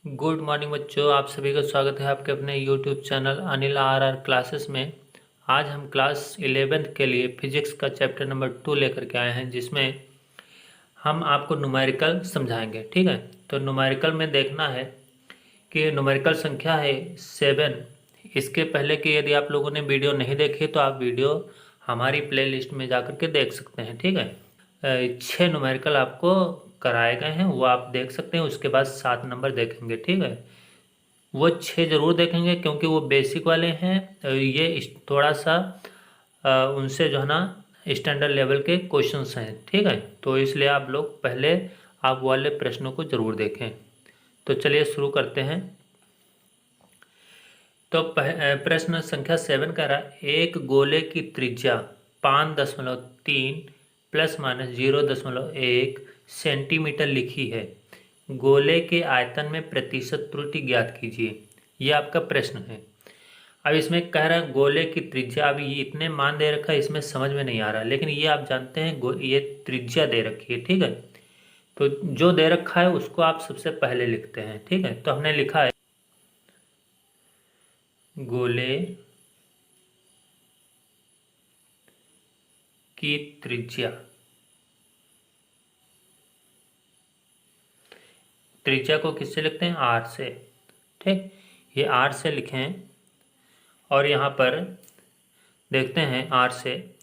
Good morning बच्चों, आप सभी का स्वागत है आपके अपने YouTube channel Anil R classes में। आज हम क्लास 11th के लिए फिजिक्स का चैप्टर नंबर 2 लेकर के आए हैं, जिसमें हम आपको न्यूमेरिकल समझाएंगे। ठीक है, तो न्यूमेरिकल में देखना है कि न्यूमेरिकल संख्या है 7। इसके पहले कि यदि आप लोगों ने वीडियो नहीं देखी तो आप वीडियो हमारी प्लेलिस्ट में जाकर के देख सकते हैं। ठीक है, 6 न्यूमेरिकल आपको कराए गए हैं, वो आप देख सकते हैं। उसके बाद 7 नंबर देखेंगे। ठीक है, वो 6 जरूर देखेंगे क्योंकि वो बेसिक वाले हैं। ये थोड़ा सा उनसे जो है ना स्टैंडर्ड लेवल के क्वेश्चंस हैं। ठीक है, तो इसलिए आप लोग पहले आप वाले प्रश्नों को जरूर देखें। तो चलिए शुरू करते हैं। तो प्रश्न संख्या 7 कह रहा है, एक गोले की त्रिज्या 5.3 प्लस माइनस 0.1 सेंटीमीटर लिखी है। गोले के आयतन में प्रतिशत त्रुटि ज्ञात कीजिए। ये आपका प्रश्न है। अब इसमें कह रहा है गोले की त्रिज्या, अभी ये इतने मान दे रखा है, इसमें समझ में नहीं आ रहा, लेकिन ये आप जानते हैं ये त्रिज्या दे रखी है। ठीक है, तो जो दे रखा है उसको आप सबसे पहले लिखते हैं। ठीक है, तो हमने लिखा है गोले की त्रिज्या। त्रिज्या को किससे लिखते हैं? आर से। ठीक, ये आर से लिखें और यहाँ पर देखते हैं आर से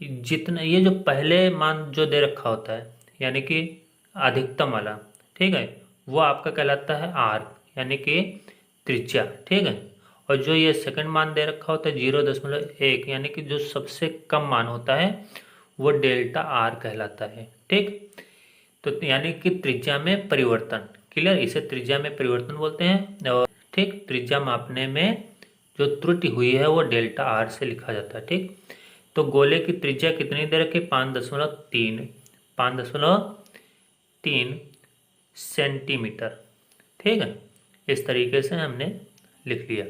जितना ये जो पहले मान जो दे रखा होता है यानी कि अधिकतम वाला, ठीक है, वो आपका कहलाता है आर यानी कि त्रिज्या। ठीक है, और जो ये सेकंड मान दे रखा होता है 0.1 यानी कि जो सबसे कम मान होता है वो डेल्टा आर कहलाता है। ठीक, तो यानी कि त्रिज्या में परिवर्तन। क्लियर, इसे त्रिज्या में परिवर्तन बोलते हैं। और ठीक, त्रिज्या मापने में जो त्रुटि हुई है वो डेल्टा आर से लिखा जाता है। ठीक, तो गोले की त्रिज्या कितनी दे रखी? 5.3 सेंटीमीटर। ठीक है, इस तरीके से हमने लिख लिया।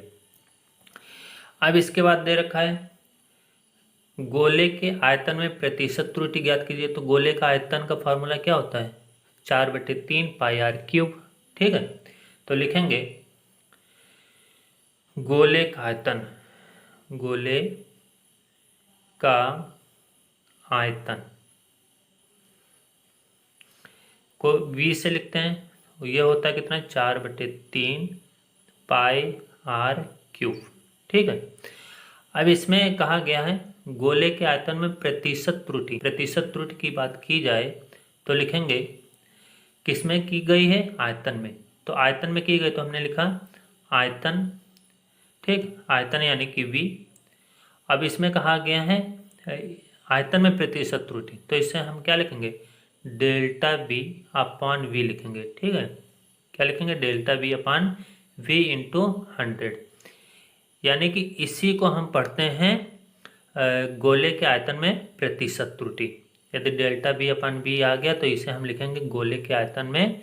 अब इसके बाद दे रखा है गोले के आयतन में प्रतिशत त्रुटि ज्ञात कीजिए। तो गोले का आयतन का फॉर्मूला क्या होता है? 4/3 पाई आर क्यूब। ठीक है, तो लिखेंगे गोले का आयतन, गोले का आयतन को v से लिखते हैं। ये होता है कितना? 4/3 पाई आर क्यूब। ठीक है, अब इसमें कहा गया है गोले के आयतन में प्रतिशत त्रुटि। प्रतिशत त्रुटि की बात की जाए तो लिखेंगे किसमें की गई है? आयतन में। तो आयतन में की गई तो हमने लिखा आयतन। ठीक, आयतन यानी कि v। अब इसमें कहा गया है आयतन में प्रतिशत त्रुटि, तो इससे हम क्या लिखेंगे? डेल्टा बी अपॉन वी लिखेंगे। ठीक है, क्या लिखेंगे? Delta B upon V into 100। यानी कि इसी को हम पढ़ते हैं गोले के आयतन में प्रतिशत त्रुटि। यदि डेल्टा बी अपॉन बी आ गया तो इसे हम लिखेंगे गोले के आयतन में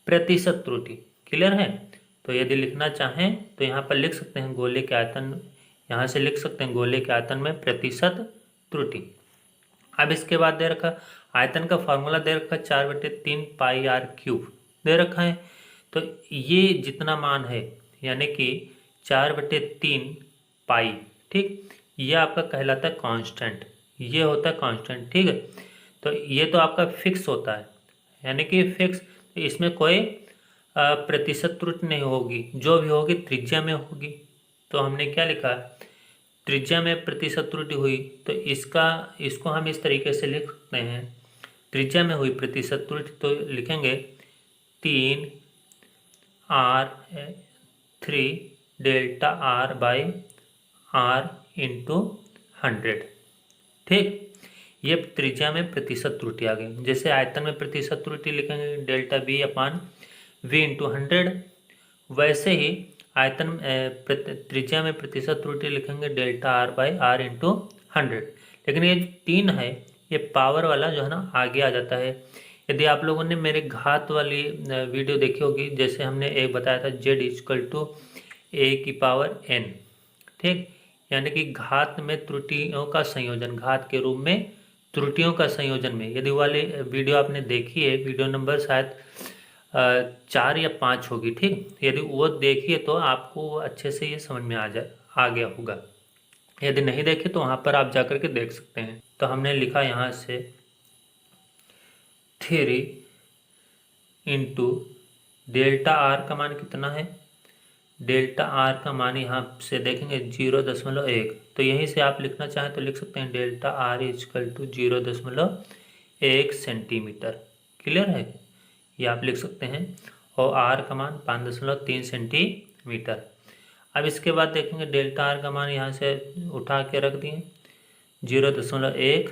प्रतिशत त्रुटि। क्लियर है? तो यदि लिखना चाहें तो यहाँ पर लिख सकते हैं गोले के आयतन, यहाँ से लिख सकते हैं गोले के आयतन में प्रतिशत त्रुटि। अब इसके बाद दे रखा आयतन का फॉर्मूला दे रखा 4/3 पाई आर क्यूब दे रखा है। तो ये जितना मान है यानी कि 4/3 पाई, ठीक, ये आपका कहलाता है कांस्टेंट। ये होता है कांस्टेंट। ठीक है, तो ये तो आपका फिक्स होता है यानी कि फिक्स, इसमें कोई प्रतिशत त्रुटि नहीं होगी, जो भी होगी त्रिज्या में होगी। तो हमने क्या लिखा? त्रिज्या में प्रतिशत त्रुटि हुई तो इसको हम इस तरीके से लिख सकते हैं, त्रिज्या में हुई प्रतिशत त्रुटि तो लिखेंगे 3r3 delta R by R into 100। ठीक, ये त्रिज्या में प्रतिशत त्रुटि आ गई। जैसे आयतन में प्रतिशत त्रुटि लिखेंगे delta B upon V into 100, वैसे ही आयतन त्रिज्या में प्रतिशत त्रुटि लिखेंगे delta R by R into 100। लेकिन ये 3 है, ये पावर वाला जो है ना आगे आ जाता है। यदि आप लोगों ने मेरे घात वाली वीडियो देखी होगी, जैसे हमने एक बताया था z=a⁴n। ठीक, यानी कि घात में त्रुटियों का संयोजन, घात के रूप में त्रुटियों का संयोजन में, यदि वाली वीडियो आपने देखी है, वीडियो नंबर शायद 4 या 5 होगी। ठीक, यदि वो देखिए तो आपको वो अच्छे से ये समझ में आ गया होगा। यदि नहीं देखे तो वहाँ पर आप जा कर के देख सकते हैं। तो हमने लिखा यहाँ से 3 इंटू डेल्टा आर का मान कितना है, डेल्टा आर का मान यहाँ से देखेंगे 0.1। तो यहीं से आप लिखना चाहें तो लिख सकते हैं delta R equal to 0.1 centimetre. Clear है, ये आप लिख सकते हैं। और आर का मान 5.3 सेंटीमीटर। अब इसके बाद देखेंगे डेल्टा आर का मान यहाँ से उठा के रख दिए 0.1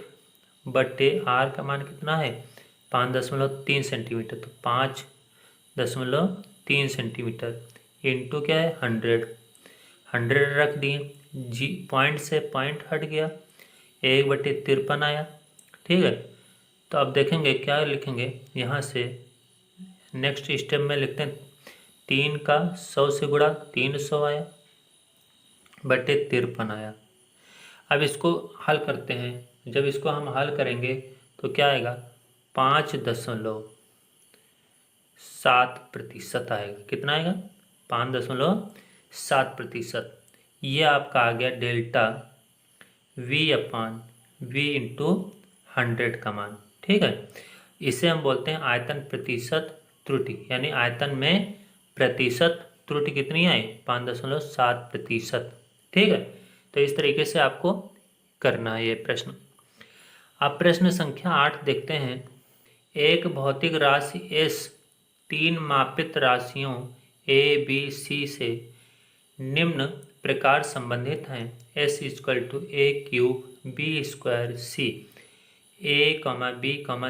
बटे आर का मान कितना है 5.3 सेंटीमीटर। तो 5.3 सेंटीमीटर इंटू क्या है 100 रख दिए। जी पॉइंट से पॉइंट हट गया, 1/53 आया। ठीक है, तो अब देखेंगे क्या लिखेंगे यहाँ से। नेक्स्ट स्टेप में लिखते हैं 3 का 100 से गुणा 300 आया बटे 53 आया। अब इसको हल करते हैं। जब इसको हम हल करेंगे तो क्या आएगा 5.7% आएगा। कितना आएगा 5.7%। ये आपका आ गया डेल्टा V/V इंटू 100 का मान। ठीक है, इसे हम बोलते हैं आयतन प्रतिशत त्रुटि, यानी आयतन में प्रतिशत त्रुटि कितनी आई 5.7%। ठीक है, तो इस तरीके से आपको करना है ये प्रश्न। अब प्रश्न संख्या 8 देखते हैं। एक भौतिक राशि S 3 मापित राशियों A B C से निम्न प्रकार संबंधित हैं। S equal to A³ B² C। A, B,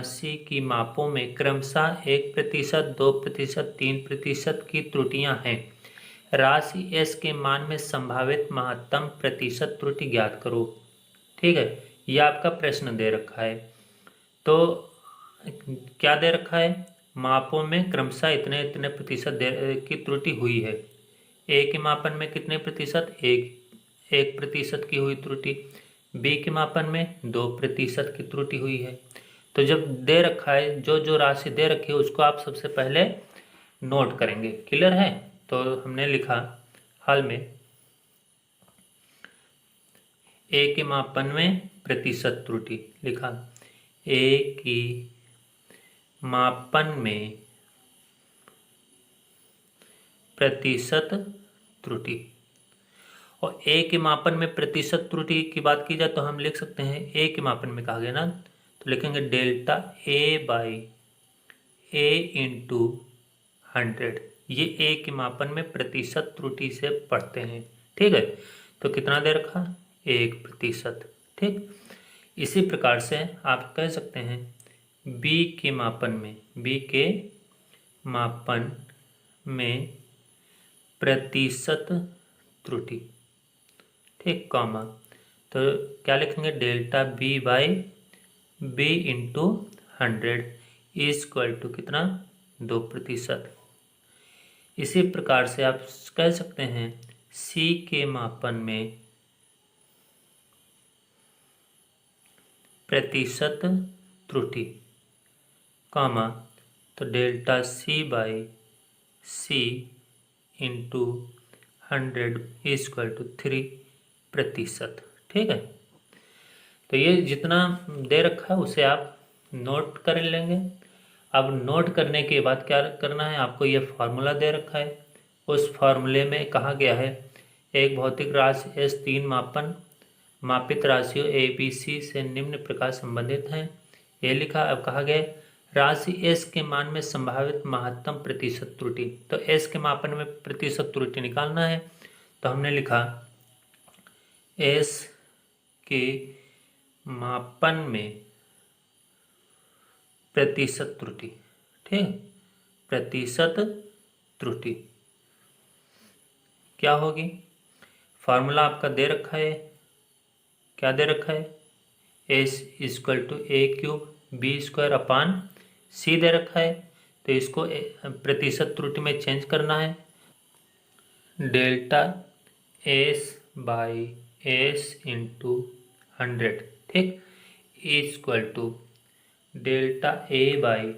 C की मापों में क्रमशः 1%, 2%, 3% की त्रुटियां हैं। राशि S के मान में संभावित महत्तम प्रतिशत त्रुटि ज्ञात करो। ठीक है, यह आपका प्रश्न दे रखा है। तो क्या दे रखा है, मापों में क्रमशः इतने इतने प्रतिशत की त्रुटि हुई है। ए के मापन में कितने प्रतिशत, 1% की हुई त्रुटि। बी के मापन में 2% की त्रुटि हुई है। तो जब दे रखा है, जो जो राशि दे रखी है उसको आप सबसे पहले नोट करेंगे। क्लियर है, तो हमने लिखा हल में ए के मापन में प्रतिशत त्रुटि लिखा, ए की मापन में प्रतिशत त्रुटि। और ए के मापन में प्रतिशत त्रुटि की बात की जाए तो हम लिख सकते हैं ए के मापन में कहा गया ना, तो लिखेंगे डेल्टा A/A इंटू 100। ये ए के मापन में प्रतिशत त्रुटि से पढ़ते हैं। ठीक है, तो कितना दे रखा 1%। ठीक, इसी प्रकार से आप कह सकते हैं बी के मापन में प्रतिशत त्रुटि। ठीक, कॉमा, तो क्या लिखेंगे delta B/B into 100 equal to कितना 2%। इसी प्रकार से आप कह सकते हैं सी के मापन में प्रतिशत त्रुटि, कॉमा, तो delta C/C into 100 equal to 3%। ठीक है, तो ये जितना दे रखा है उसे आप नोट कर लेंगे। अब नोट करने के बाद क्या करना है, आपको ये फार्मूला दे रखा है। उस फार्मूले में कहा गया है एक भौतिक राशि S 3 मापित राशियों A B C से निम्न प्रकार संबंधित हैं। ये लिखा। अब कहा गया राशि S के मान में संभावित महत्तम प्रतिशत त्रुटि। तो S के मापन में प्रतिशत त्रुटि निकालना है, तो हमने लिखा S के मापन में प्रतिशत त्रुटि। ठीक, प्रतिशत त्रुटि क्या होगी, फार्मूला आपका दे रखा है। क्या दे रखा है, S equal to A³ B² दे रखा है। तो इसको प्रतिशत त्रुटि में चेंज करना है। Delta S/S into 100। ठीक, इक्वल टू डेल्टा A/,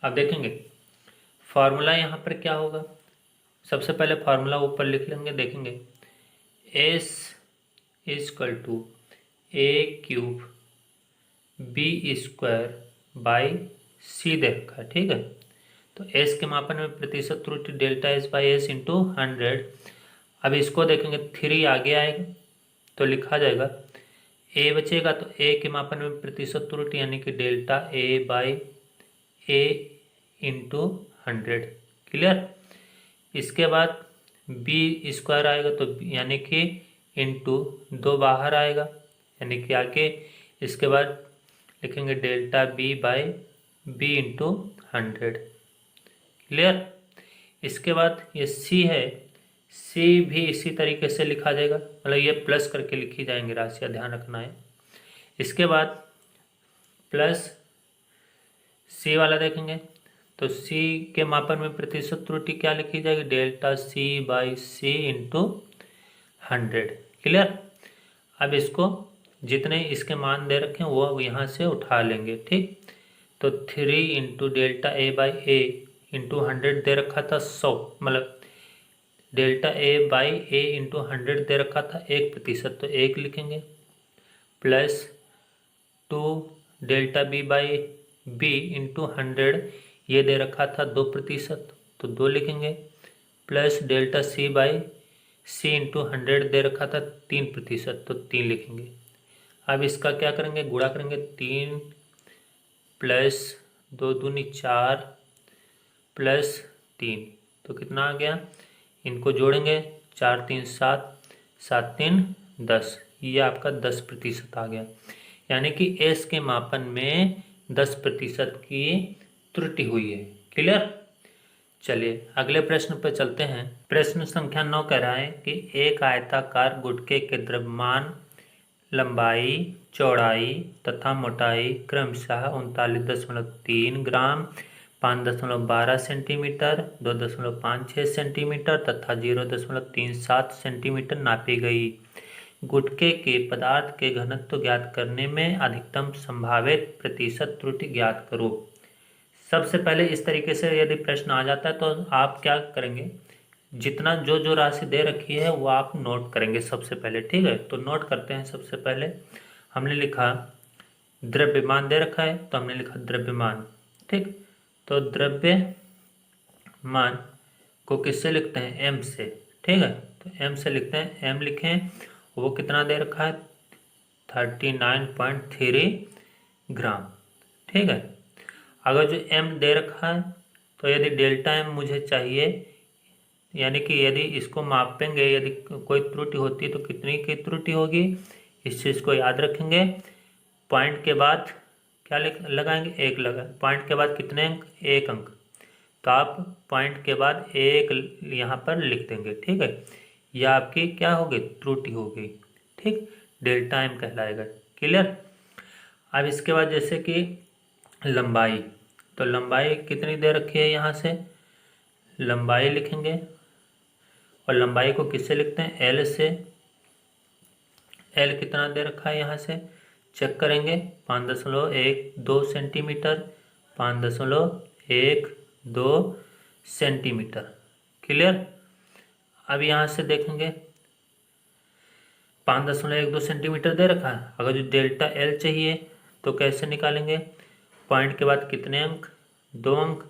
अब देखेंगे फार्मूला यहाँ पर क्या होगा, सबसे पहले फार्मूला ऊपर लिख लेंगे, देखेंगे S equal to a cube b square by c दे रखा है, ठीक है। तो S के मापन में प्रतिशत त्रुटि delta S by S into 100। अब इसको देखेंगे 3 आगे आएगा तो लिखा जाएगा A बचेगा, तो A के मापन में प्रतिशत त्रुटि यानी कि delta A by A into 100। Clear. इसके बाद बी स्क्वायर आएगा तो यानी कि इंटू 2 बाहर आएगा यानी कि आगे, इसके बाद लिखेंगे delta B by B into 100। Clear. इसके बाद ये सी है, सी भी इसी तरीके से लिखा जाएगा, मतलब ये प्लस करके लिखी जाएंगी राशियाँ, ध्यान रखना है। इसके बाद प्लस सी वाला देखेंगे तो सी के मापन में प्रतिशत त्रुटि क्या लिखी जाएगी, delta C by C into 100। Clear. अब इसको जितने इसके मान दे रखे हैं वो यहाँ से उठा लेंगे, ठीक। तो 3 into delta A by A into 100 दे रखा था 100, मतलब delta A by A into 100 दे रखा था 1%, तो 1 लिखेंगे। Plus 2 delta B by B into 100 ये दे रखा था 2%, तो 2 लिखेंगे। Plus delta C by C into 100 दे रखा था 3%, तो 3 लिखेंगे। अब इसका क्या करेंगे, गुणा करेंगे, 3 प्लस 2 दूनी 4 प्लस 3, तो कितना आ गया, इनको जोड़ेंगे, 4 3 7, 7 3 10, ये आपका 10% आ गया। यानी कि एस के मापन में 10% की त्रुटि हुई है। क्लियर। चलिए अगले प्रश्न पर चलते हैं। प्रश्न संख्या 9 कह रहा है कि एक आयताकार गुटके के द्रव्यमान, लंबाई, चौड़ाई तथा मोटाई क्रमशः 39.3 ग्राम, 5.12 सेंटीमीटर, 2.56 सेंटीमीटर तथा 0.37 सेंटीमीटर नापी गई। गुटके के पदार्थ के घनत्व ज्ञात करने में अधिकतम संभावित प्रतिशत त्रुटि ज्ञात करो। सबसे पहले इस तरीके से यदि प्रश्न आ जाता है तो आप क्या करेंगे, जितना जो जो राशि दे रखी है वो आप नोट करेंगे सबसे पहले, ठीक है। तो नोट करते हैं। सबसे पहले हमने लिखा द्रव्यमान दे रखा है तो हमने लिखा द्रव्यमान, ठीक। तो द्रव्यमान को किससे लिखते हैं, एम से, ठीक है। तो एम से लिखते हैं, एम लिखें, वो कितना दे रखा है 39.3 ग्राम, ठीक है। अगर जो एम दे रखा है तो यदि डेल्टा एम मुझे चाहिए, यानी कि यदि इसको मापेंगे, यदि कोई त्रुटि होती है तो कितनी की त्रुटि होगी, इस चीज़ को याद रखेंगे। पॉइंट के बाद क्या लगाएंगे, 1 लगा, पॉइंट के बाद कितने अंक, 1 अंक, तो आप पॉइंट के बाद 1 यहाँ पर लिख देंगे, ठीक है। यह आपकी क्या होगी, त्रुटि होगी, ठीक, डेल्टा एम कहलाएगा। क्लियर। अब इसके बाद जैसे कि लंबाई, तो लंबाई कितनी दे रखी है, यहाँ से लंबाई लिखेंगे, और लंबाई को किससे लिखते हैं, एल से। एल कितना दे रखा है, यहाँ से चेक करेंगे, 5.12 सेंटीमीटर, 5.12 सेंटीमीटर। क्लियर। अब यहाँ से देखेंगे 5.12 सेंटीमीटर दे रखा है। अगर जो डेल्टा एल चाहिए तो कैसे निकालेंगे, पॉइंट के बाद कितने अंक, 2 अंक,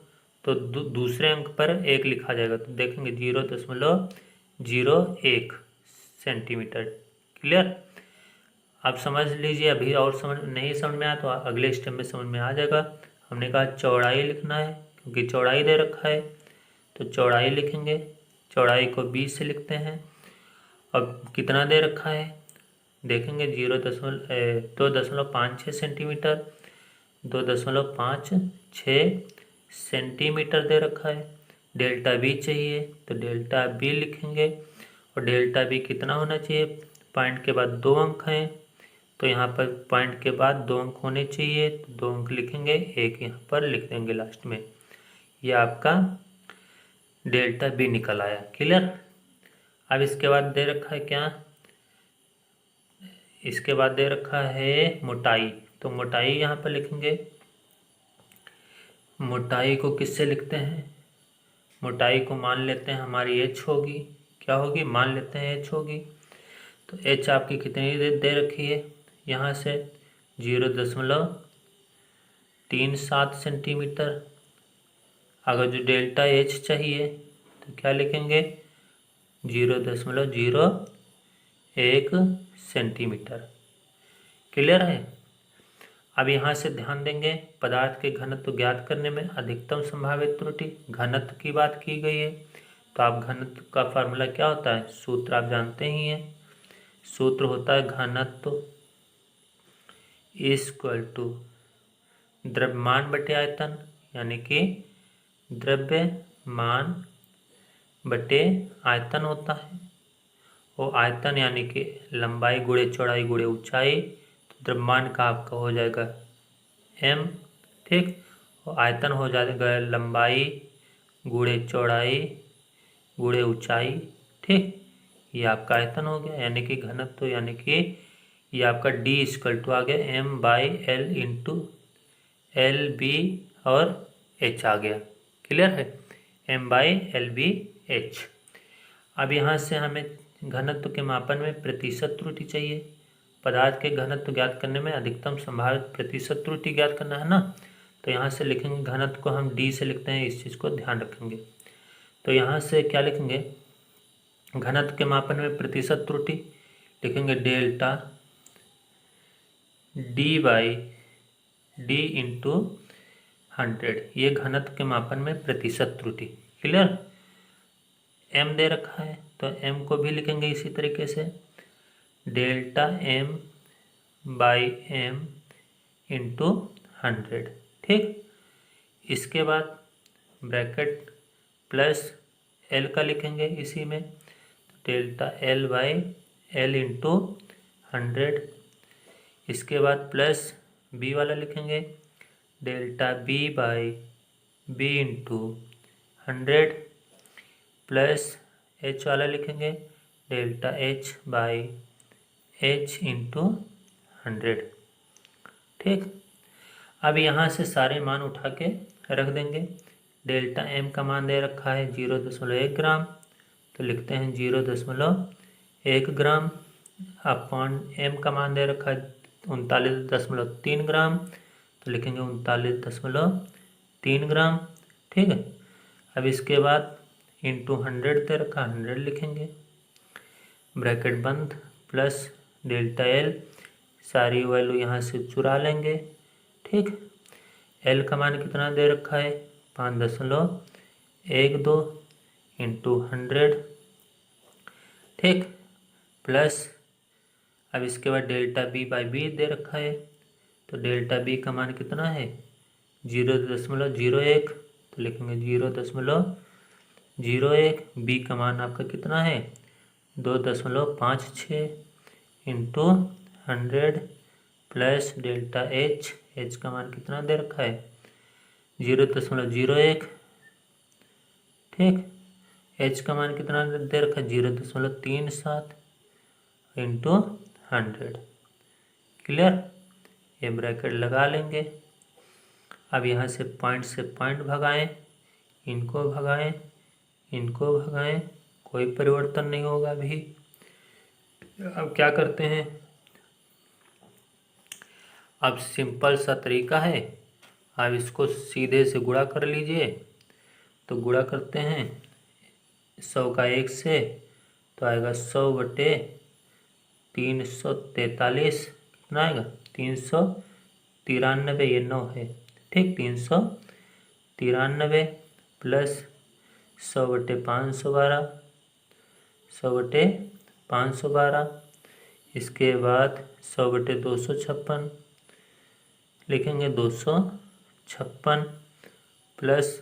तो दूसरे अंक पर 1 लिखा जाएगा, तो देखेंगे 0.01 सेंटीमीटर। क्लियर। आप समझ लीजिए, अभी और नहीं समझ में आया तो अगले स्टेप में समझ में आ जाएगा। हमने कहा चौड़ाई लिखना है क्योंकि चौड़ाई दे रखा है, तो चौड़ाई लिखेंगे, चौड़ाई को 20 से लिखते हैं। अब कितना दे रखा है देखेंगे, 2.56 सेंटीमीटर, 2.56 सेंटीमीटर दे रखा है। डेल्टा बी चाहिए तो डेल्टा बी लिखेंगे, और डेल्टा बी कितना होना चाहिए, पॉइंट के बाद 2 अंक हैं, तो यहाँ पर पॉइंट के बाद 2 अंक होने चाहिए, तो 2 अंक लिखेंगे, 1 यहाँ पर लिख देंगे लास्ट में। यह आपका डेल्टा बी निकल आया। क्लियर। अब इसके बाद दे रखा है क्या, इसके बाद दे रखा है मोटाई, तो मोटाई यहाँ पर लिखेंगे, मोटाई को किससे लिखते हैं, मोटाई को मान लेते हैं हमारी h होगी, क्या होगी, मान लेते हैं h होगी। तो h आपकी कितनी दे रखी है, यहाँ से 0.37 सेंटीमीटर। अगर जो डेल्टा h चाहिए तो क्या लिखेंगे, 0.01 सेंटीमीटर। क्लियर है। अब यहाँ से ध्यान देंगे, पदार्थ के घनत्व ज्ञात करने में अधिकतम संभावित त्रुटि, घनत्व की बात की गई है। तो आप घनत्व का फार्मूला क्या होता है, सूत्र आप जानते ही हैं। सूत्र होता है घनत्व इक्वल टू द्रव्यमान बटे आयतन, यानी कि द्रव्यमान बटे आयतन होता है। और आयतन यानी कि लंबाई गुणे चौड़ाई गुणे ऊंचाई। तो द्रव्यमान का आपका हो जाएगा m, ठीक। और आयतन हो जाएगा लंबाई गुणे चौड़ाई गुणे ऊंचाई, ठीक। ये आपका आयतन हो गया, यानी कि घनत्व, यानी कि ये आपका d इक्वल टू आ गया m/l इंटू LB और h आ गया। क्लियर है, m/LBH। अब यहाँ से हमें घनत्व के मापन में प्रतिशत त्रुटि चाहिए। पदार्थ के घनत्व ज्ञात करने में अधिकतम संभावित प्रतिशत त्रुटि ज्ञात करना है ना। तो यहाँ से लिखेंगे, घनत्व को हम d से लिखते हैं, इस चीज़ को ध्यान रखेंगे। तो यहाँ से क्या लिखेंगे, घनत्व के मापन में प्रतिशत त्रुटि लिखेंगे डेल्टा d/d इंटू 100। ये घनत्व के मापन में प्रतिशत त्रुटि। क्लियर, m दे रखा है तो m को भी लिखेंगे इसी तरीके से, डेल्टा m/m इंटू 100, ठीक। इसके बाद ब्रैकेट प्लस l का लिखेंगे इसी में, डेल्टा l/l इंटू 100। इसके बाद प्लस b वाला लिखेंगे, delta b/b into 100। Plus h वाला लिखेंगे, डेल्टा h/h इंटू 100, ठीक। अब यहाँ से सारे मान उठा के रख देंगे। डेल्टा m का मान दे रखा है 0.1 ग्राम, तो लिखते हैं 0.1 ग्राम। अपॉन m का मान दे रखा है 39.3 ग्राम, तो लिखेंगे 39.3 ग्राम, ठीक है। अब इसके बाद इंटू 100 दे रखा, 100 लिखेंगे, ब्रैकेट बंद, प्लस डेल्टा l, सारी वैल्यू यहाँ से चुरा लेंगे, ठीक। l का मान कितना दे रखा है, 5.12 इंटू 100, ठीक। प्लस अब इसके बाद डेल्टा b/b दे रखा है, तो डेल्टा b का मान कितना है 0.01, तो लिखेंगे 0.01। b का मान आपका कितना है 2.56 इंटू 100, प्लस डेल्टा h का मान कितना दे रखा है 0.01, ठीक। h का मान कितना दे रखा है 0.37 इंटू 100। क्लियर, ये ब्रैकेट लगा लेंगे। अब यहाँ से पॉइंट भगाएं, इनको भगाएं, इनको भगाएं, कोई परिवर्तन नहीं होगा अभी। अब क्या करते हैं, अब सिंपल सा तरीका है, अब इसको सीधे से गुणा कर लीजिए। तो गुणा करते हैं 100 का 1 से, तो आएगा 100/343, कितना आएगा 393, ये 9 है, ठीक। 393 प्लस 100/512, 100/512। इसके बाद 100/256 लिखेंगे, 256 प्लस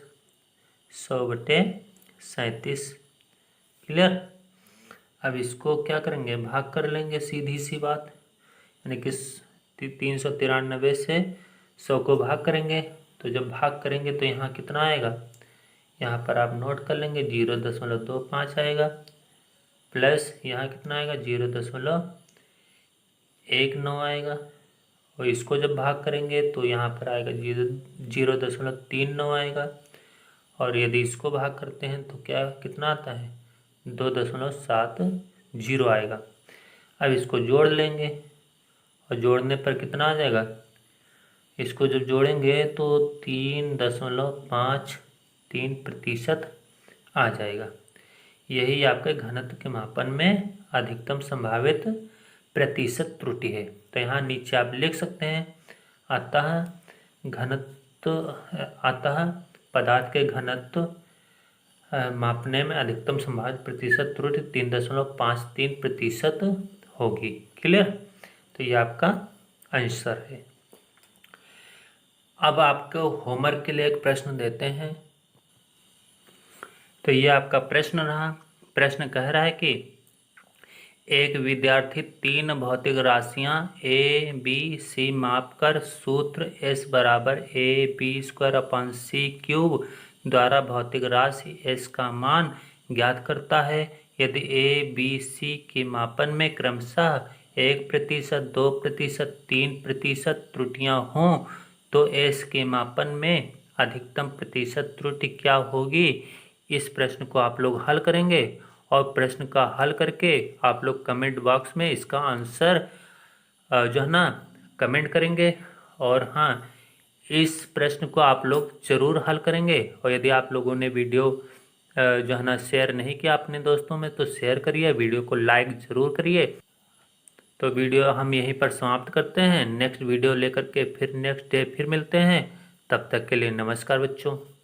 100/37। क्लियर। अब इसको क्या करेंगे, भाग कर लेंगे, सीधी सी बात, यानी कि 393 से 100 को भाग करेंगे। तो जब भाग करेंगे तो यहाँ कितना आएगा, यहाँ पर आप नोट कर लेंगे 0.25 आएगा, प्लस यहाँ कितना आएगा 0.19 आएगा। और इसको जब भाग करेंगे तो यहाँ पर आएगा 0.39 आएगा। और यदि इसको भाग करते हैं तो क्या कितना आता है, 2.70 आएगा। अब इसको जोड़ लेंगे और जोड़ने पर कितना आ जाएगा, इसको जब जोड़ेंगे तो 3.53% आ जाएगा। यही आपके घनत्व के मापन में अधिकतम संभावित प्रतिशत त्रुटि है। तो यहाँ नीचे आप लिख सकते हैं, अतः पदार्थ के घनत्व मापने में अधिकतम संभावित प्रतिशत त्रुटि 3.53% होगी। क्लियर? तो ये आपका आंसर है। अब आपको होमवर्क के लिए एक प्रश्न देते हैं। तो ये आपका प्रश्न रहा। प्रश्न कह रहा है कि एक विद्यार्थी 3 भौतिक राशियां ए बी सी मापकर सूत्र S बराबर AB² द्वारा भौतिक राशि S का मान ज्ञात करता है। यदि A, B, C के मापन में क्रमशः 1%, 2%, 3% त्रुटियां हों तो S के मापन में अधिकतम प्रतिशत त्रुटि क्या होगी। इस प्रश्न को आप लोग हल करेंगे और प्रश्न का हल करके आप लोग कमेंट बॉक्स में इसका आंसर जो है ना कमेंट करेंगे। और हाँ, इस प्रश्न को आप लोग ज़रूर हल करेंगे। और यदि आप लोगों ने वीडियो जो है ना शेयर नहीं किया अपने दोस्तों में तो शेयर करिए, वीडियो को लाइक ज़रूर करिए। तो वीडियो हम यहीं पर समाप्त करते हैं। नेक्स्ट वीडियो लेकर के फिर नेक्स्ट डे फिर मिलते हैं। तब तक के लिए नमस्कार बच्चों।